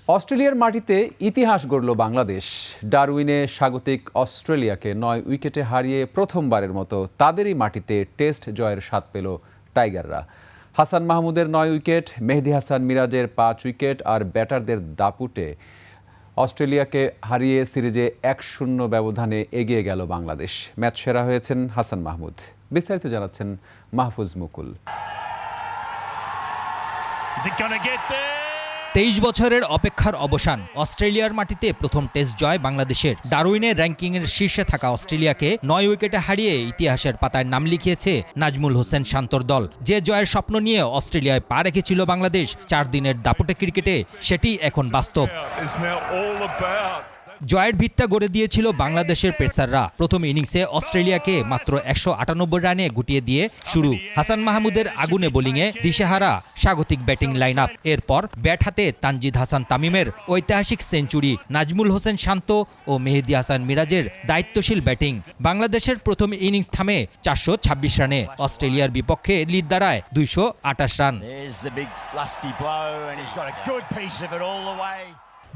অস্ট্রেলিয়ার মাটিতে ইতিহাস গড়ল বাংলাদেশ। ডারউইনে স্বাগতিক অস্ট্রেলিয়াকে ৯ উইকেটে হারিয়ে প্রথমবারের মতো তাদেরই মাটিতে টেস্ট জয়ের স্বাদ পেল টাইগাররা। হাসান মাহমুদের ৯ উইকেট, মেহেদী হাসান মিরাজের ৫ উইকেট আর ব্যাটারদের দাপুটে অস্ট্রেলিয়াকে হারিয়ে সিরিজে ১-০ ব্যবধানে এগিয়ে গেল বাংলাদেশ। ম্যাচ সেরা হয়েছেন হাসান মাহমুদ। বিস্তারিত জানাচ্ছেন মাহফুজ মুকুল। ২৩ বছরের অপেক্ষার অবসান। অস্ট্রেলিয়ার মাটিতে প্রথম টেস্ট জয় বাংলাদেশের। ডারউইনের র্যাঙ্কিংয়ের শীর্ষে থাকা অস্ট্রেলিয়াকে ৯ উইকেটে হারিয়ে ইতিহাসের পাতায় নাম লিখিয়েছে নাজমুল হোসেন শান্তর দল। যে জয়ের স্বপ্ন নিয়ে অস্ট্রেলিয়ায় পা রেখেছিল বাংলাদেশ ৪ দিনের দাপুটে ক্রিকেটে, সেটি এখন বাস্তব। জয়ের ভিতটা গড়ে দিয়েছিল বাংলাদেশের পেসাররা। প্রথম ইনিংসে অস্ট্রেলিয়াকে মাত্র ১৯৮ রানে গুটিয়ে দিয়ে শুরু। হাসান মাহমুদের আগুনে বোলিংয়ে দিশেহারা স্বাগতিক ব্যাটিং লাইন আপ। এরপর ব্যাট হাতে তানজিদ হাসান তামিমের ঐতিহাসিক সেঞ্চুরি, নাজমুল হোসেন শান্ত ও মেহেদী হাসান মিরাজের দায়িত্বশীল ব্যাটিং। বাংলাদেশের প্রথম ইনিংস থামে ৪২৬ রানে। অস্ট্রেলিয়ার বিপক্ষে লিড দাঁড়ায় ২২৮ রান।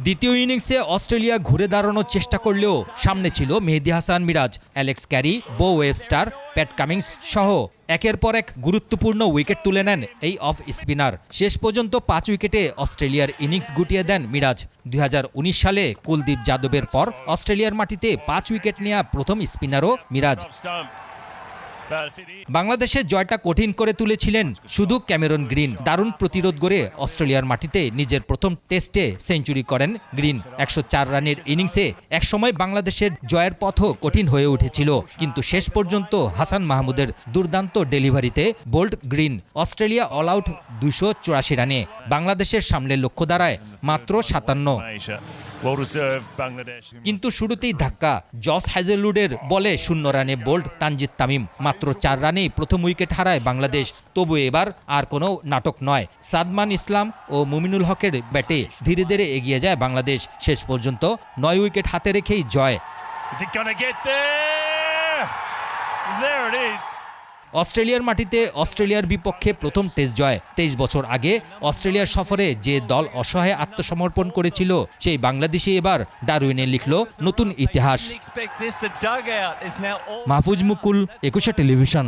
দ্বিতীয় ইনিংসে অস্ট্রেলিয়া ঘুরে দাঁড়ানোর চেষ্টা করলেও সামনে ছিল মেহেদী হাসান মিরাজ, অ্যালেক্স ক্যারি, বো ওয়েবস্টার, প্যাট কামিন্স সহ একের পর এক গুরুত্বপূর্ণ উইকেট তুলে নেন এই অফ স্পিনার। শেষ পর্যন্ত ৫ উইকেটে অস্ট্রেলিয়ার ইনিংস গুটিয়ে দেন মিরাজ। ২০১৯ সালে কুলদীপ যাদবের পর অস্ট্রেলিয়ার মাটিতে ৫ উইকেট নেওয়া প্রথম স্পিনারও মিরাজ। বাংলাদেশের জয়টা কঠিন করে তুলেছিলেন শুধু ক্যামেরন গ্রিন। দারুণ প্রতিরোধ গড়ে অস্ট্রেলিয়ার মাটিতে নিজের প্রথম টেস্টে সেঞ্চুরি করেন গ্রিন। ১০৪ রানের ইনিংসে একসময় বাংলাদেশের জয়ের পথও কঠিন হয়ে উঠেছিল, কিন্তু শেষ পর্যন্ত হাসান মাহমুদের দুর্দান্ত ডেলিভারিতে bowled Green. Australia all out ২৮৪ রানে। বাংলাদেশের সামনে লক্ষ্য দাঁড়ায় মাত্র ৫৭। কিন্তু শুরুতেই ধাক্কা। জস হ্যাজেলউডের বলে ০ রানে বোল্ড তানজিদ তামিম। মাত্র ৪ রানেই প্রথম উইকেট হারায় বাংলাদেশ। তবু এবার আর কোনো নাটক নয়। সাদমান ইসলাম ও মুমিনুল হকের ব্যাটে ধীরে ধীরে এগিয়ে যায় বাংলাদেশ। শেষ পর্যন্ত ৯ উইকেট হাতে রেখেই জয়। অস্ট্রেলিয়ার মাটিতে অস্ট্রেলিয়ার বিপক্ষে প্রথম টেস্ট জয়। ২৩ বছর আগে অস্ট্রেলিয়ার সফরে যে দল অসহায় আত্মসমর্পণ করেছিল, সেই বাংলাদেশই এবার ডারউইনে লিখল নতুন ইতিহাস। মাহফুজ মুকুল, ২১ টেলিভিশন।